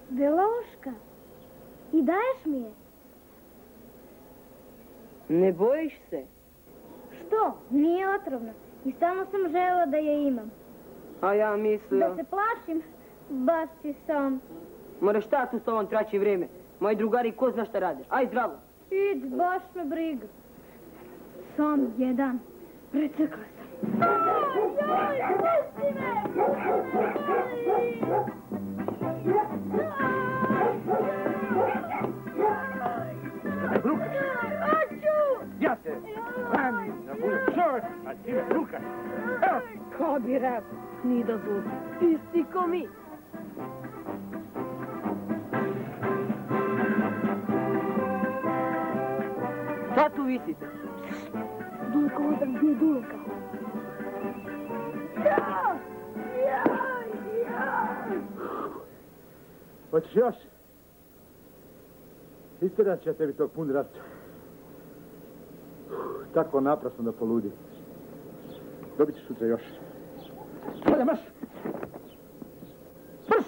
Beloška. I daješ mi je? Ne bojiš se? Što? Nije otrovna. I stalno sam željela da je imam. A ja mislio... Da se plašim? Baš si sam. Mora šta tu s tobom traći vrijeme? Moji drugari ko zna šta radiš. Aj zdravo. Idi, baš me briga. Sam jedan. Precrkla sam. Joj, pusti me! Lukas! Hoću! Ja te ranim da bude čovjek, a ti me Lukas! Evo! Ko bi rekao? Ni da zlu. Isti ko mi. Šta tu visite? Dulka odam, gdje je Dulka? Hoćeš još? Isterat će tebi tog pun rata. Tako naprasno da poludi. Dobit ćeš sutra još. Hvala, marš! Marš!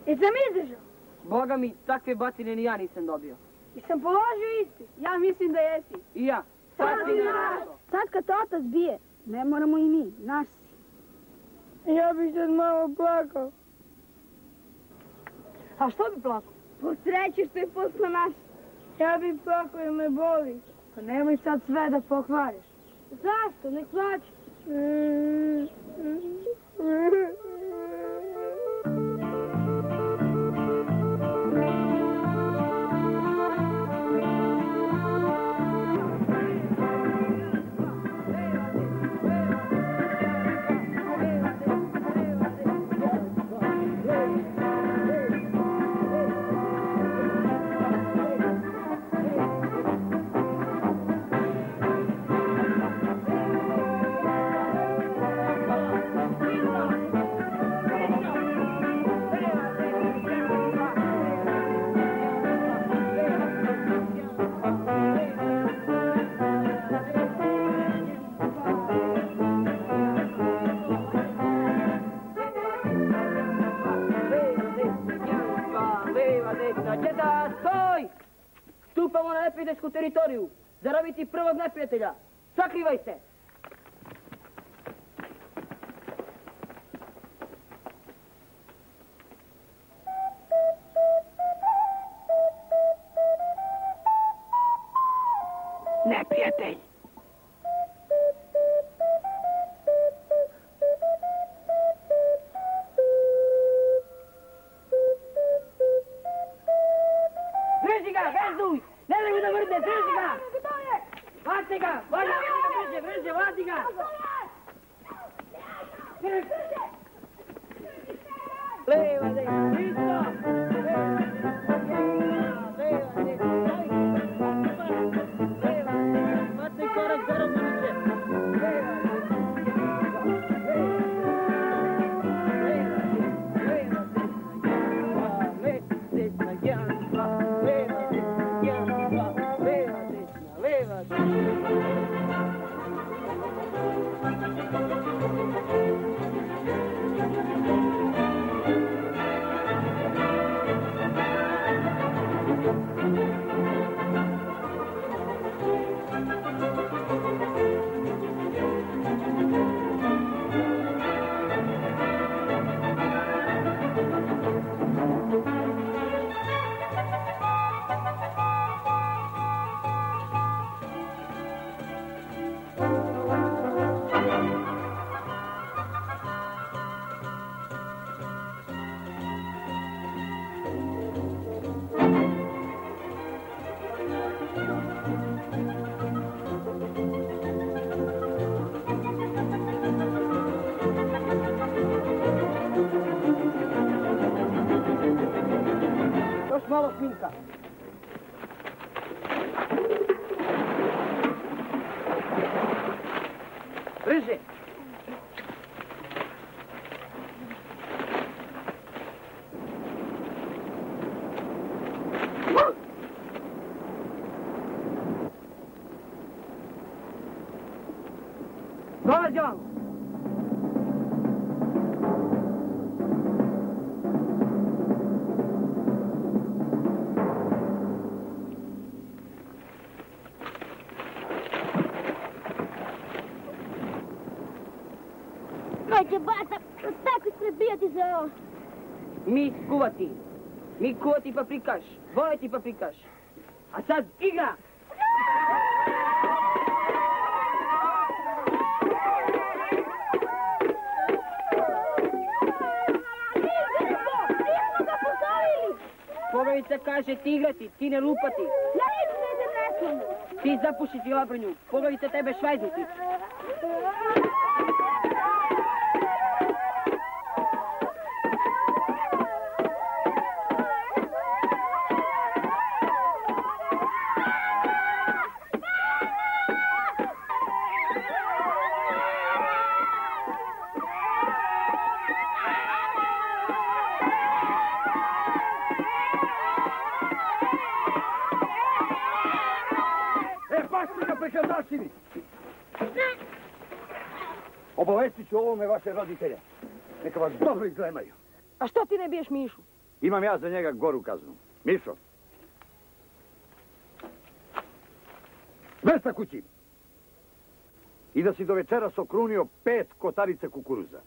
Jesam izdržao? Boga mi, takve batine ni ja nisam dobio. Jesam položio isti? Ja mislim da jesi. I ja. Sad ti naravno. Sad kad te otac bije, ne moramo i mi, naš si. Ja bih sad malo plakao. A što bi plakao? Po sreći što je posla naš. Ja bih plakao jer me boli. Pa nemoj sad sve da pokvariš. Zašto? Nek plaći. Stupamo na neprijateljsku teritoriju. Zarobiti prvog neprijatelja. Sakrivaj se! Neprijatelj! Drži ga, vezduj! Ne da mi da mrde, drži ga! Vati ga! Vrže, vati ga! Leva, desna, isto! Leva, desna, leva, vati korak, korak, buduće! Leva, desna, jedan, dva, leva, desna, jedan, dva, leva, desna, leva, desna. Malo šminka. Brže. bata, tako isprebijati za ovo. Mi kuvati paprikaš, voleti paprikaš. A sad igra! Poglavica kaže ti igrati, ti ne lupati. Ja neću da idem neslovno. Ti zapušiti obrnju, poglavica tebe švajznuti. Prekradašini! Obavestit ću o ovome vaše roditelje. Neka vas dobro izglemaju. A što ti ne biješ Mišu? Imam ja za njega goru kaznu. Mišo. Mesta kući. I da si do večeras okrunio 5 kotarice kukuruza.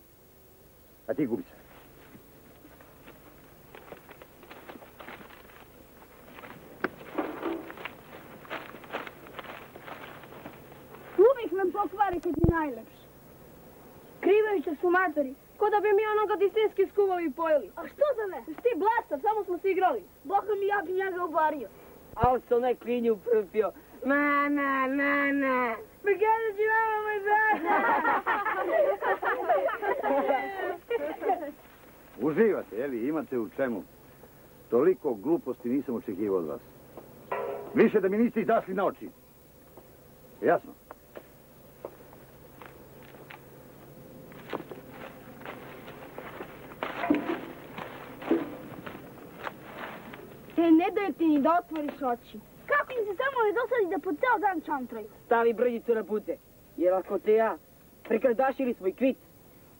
A ti gubi se. Uvijek nam pokvari kad je najlepše. Krivajuća su matori, ko da bi mi onoga distinski skuvali i pojeli. A što za ne? Ti blastav, samo smo se igrali. Boga mi, ja bi njega ubario. A on se onaj klinju prpio. Ma. Pa kada ću mama moj Uživate, jeli? Imate u čemu. Toliko gluposti nisam očekivao od vas. Više da mi niste izašli na oči. Jasno? Ne daju ti ni da otvoriš oči. Kako im se samo ne dosadi da po ceo dan čantraju? Stavi brđicu na pute. Jer ako te ja, prekrdašili smo i kvit.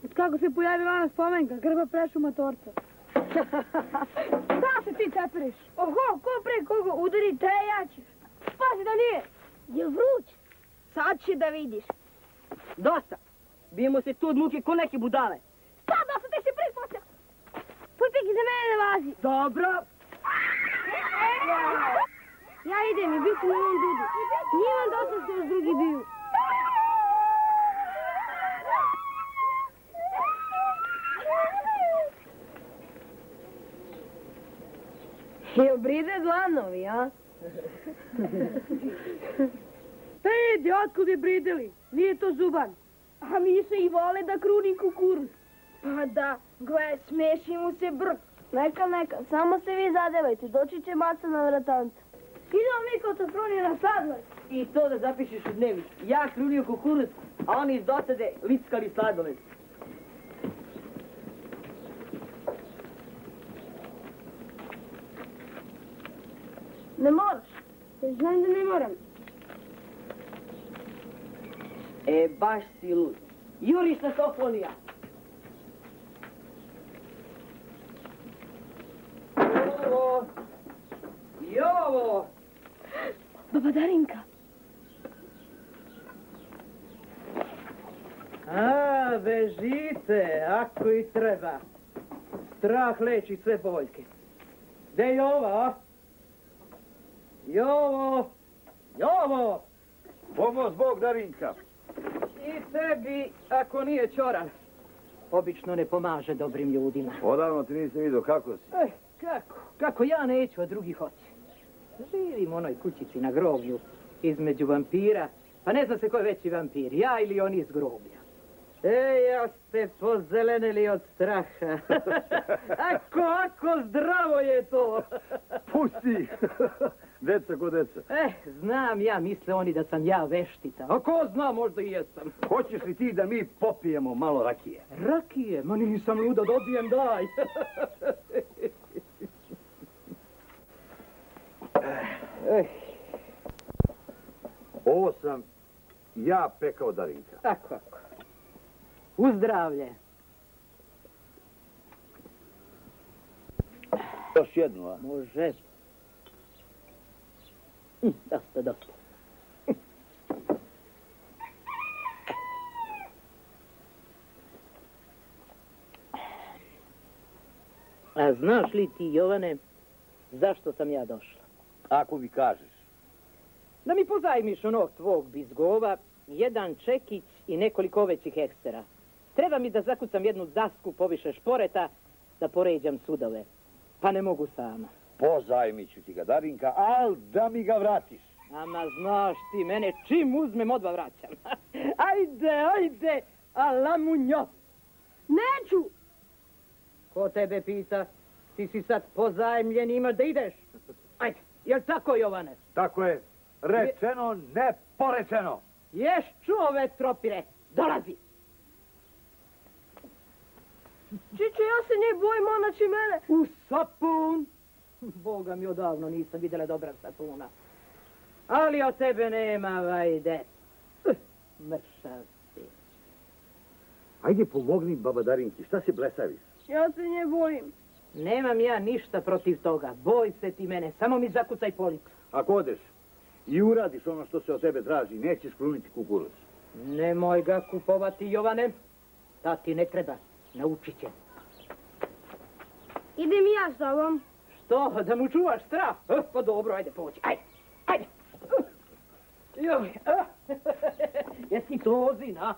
Od kako se pojavila ona spomenka, grba prešu matorca. Šta se ti ceperiš? Oho, ko pre koga udari, te ja ćeš. Pazi da nije. Je vruć. Sad će da vidiš. Dosta. Bijemo se tu od muke ko neke budale. Šta da se ti si prispoća? Tvoj pik iza mene ne vazi. Dobro. Ja idem i bit ću na ovom dudu. Nije vam dosta što još drugi biju. Jel bride dlanovi, a? Idi, otkud je brideli? Nije to zuban. A mi se i vole da kruni kukuruz. Pa da, gle, smeši mu se brk. Neka, samo se vi zadevajte, doći će maca na vratanca. Idemo mi kod to kruni na sladoled. I to da zapišeš u dnevnik. Ja krunio kukuruz, a oni iz dosade lickali sladoled. Ne moraš. Ja znam da ne moram. Baš si lud. Juriš na Sofonija. Jovo! Baba Darinka. A, bežite, ako i treba. Strah leči sve boljke. Gde je Jova, a? Jovo! Pomoz Bog, Darinka. I tebi, ako nije ćoran. Obično ne pomaže dobrim ljudima. Odavno ti nisam vidio, kako si? Kako ja neću, a drugi hoće. Živim u onoj kućici na groblju, između vampira. Pa ne zna se ko je veći vampir, ja ili oni iz groblja. Ja ste pozelenili od straha. Ako zdravo je to. Pusti! Deca ko deca. Znam ja, misle oni da sam ja veštica. A ko zna, možda i jesam. Hoćeš li ti da mi popijemo malo rakije? Rakije? Ma nisam luda, dobijem, daj. Ovo sam ja pekao, Darinka. Tako. Uzdravlje. Još jednu, a? Može. Dosta. A znaš li ti, Jovane, zašto sam ja došla? Ako mi kažeš. Da mi pozajmiš onog tvog bizgova, jedan čekić i nekoliko većih ekstera. Treba mi da zakucam jednu dasku poviše šporeta, da poređam sudove. Pa ne mogu sama. Pozajmit ću ti ga, Darinka, al da mi ga vratiš. Ama znaš ti mene, čim uzmem odmah vraćam. Ajde, alamunjo. Neću! Ko tebe pita? Ti si sad pozajmljen i imaš da ideš. Ajde, jel tako, Jovane? Tako je. Rečeno, ne porečeno. Ješ čuo ove tropire? Dolazi! Čiče, ja se nje bojim, ona će mene. U sapun! Boga mi, odavno nisam vidjela dobra sapuna. Ali od tebe nema vajde. Mršav si. Ajde, pomogni baba Darinki, šta se blesaviš? Ja se nje bojim. Nemam ja ništa protiv toga. Boj se ti mene, samo mi zakucaj policu. Ako odeš i uradiš ono što se od tebe traži, nećeš kruniti kukuruz. Nemoj ga kupovati, Jovane. Ta ti ne treba. Naučit će. Idem i ja s tobom. Što? Da mu čuvaš strah? Pa dobro, ajde, pođi. Ajde. Joj. Jesi to ozin, a?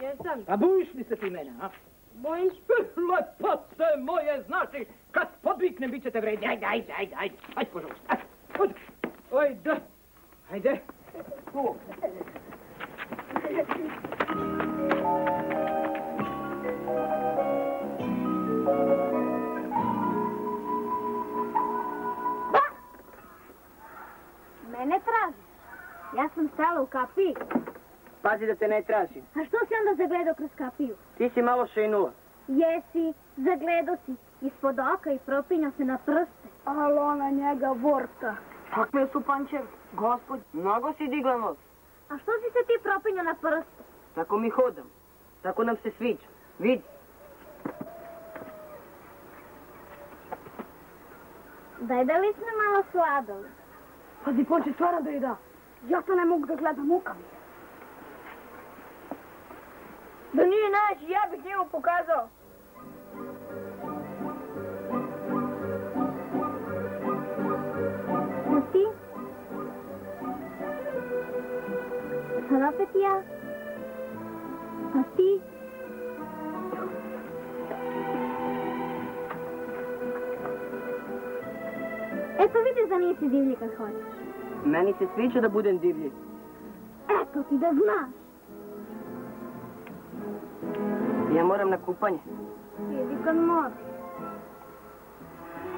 Jesam. A bojiš li se ti mene, a? Bojim se. Lepote moje, znači, kad podviknem, bit ćete vredni. Ajde, požuš. Ajde. Tu. Mene tražiš. Ja sam stala u kapiji. Pazi da te ne tražim. A što si onda zagledao kroz kapiju? Ti si malo šejnula. Jesi, zagledao si. Ispod oka i propinja se na prste. Ali ona njega vorta. Kakve su pančevi? Gospod, mnogo si digla nos. A što si se ti propinjao na prste? Tako mi hodam. Tako nam se sviđa. Vidi. Daj da li sme malo sladoli. Pazi, Ponče stvarno da je da. Ja to ne mogu da gledam, muka mi. Da nije naći, ja bih njemu pokazao. A ti? Sad opet ja. A ti? Eto vidiš da nisi divlji kad hoćeš. Meni se sviđa da budem divlji. Eto ti da znaš. Ja moram na kupanje. Idi kad moraš.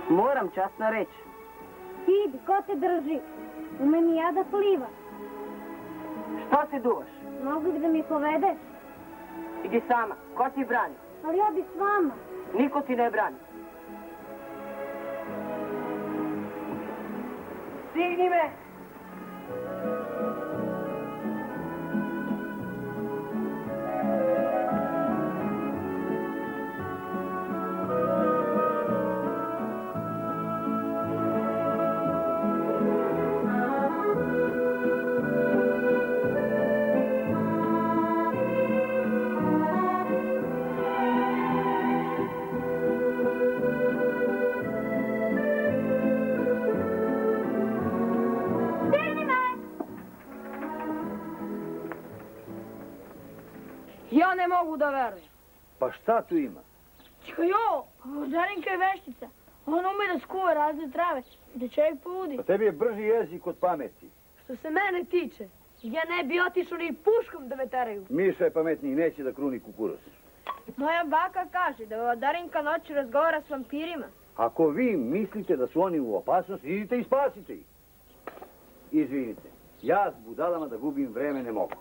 Moram, časna reč. Idi, ko te drži? Umem i ja da plivam. Šta se duvaš? Mogu bi da mi povedeš, Idi sama. Ko ti brani? ali ja bi s vama. Niko ti ne brani. Stigni me! Ja ne mogu da verujem. Pa šta tu ima? Čekaj, jo, Darinka je veštica. Ona ume da skuva razne trave i da čovjek poludi. Pa tebi je brži jezik od pameti. Što se mene tiče, ja ne bi otišao ni puškom da me teraju. Miša je pametniji, neće da kruni kukuruz. Moja baka kaže da Darinka noću razgovara s vampirima. Ako vi mislite da su oni u opasnosti, idite i spasite ih. Izvinite, ja s budalama da gubim vreme ne mogu.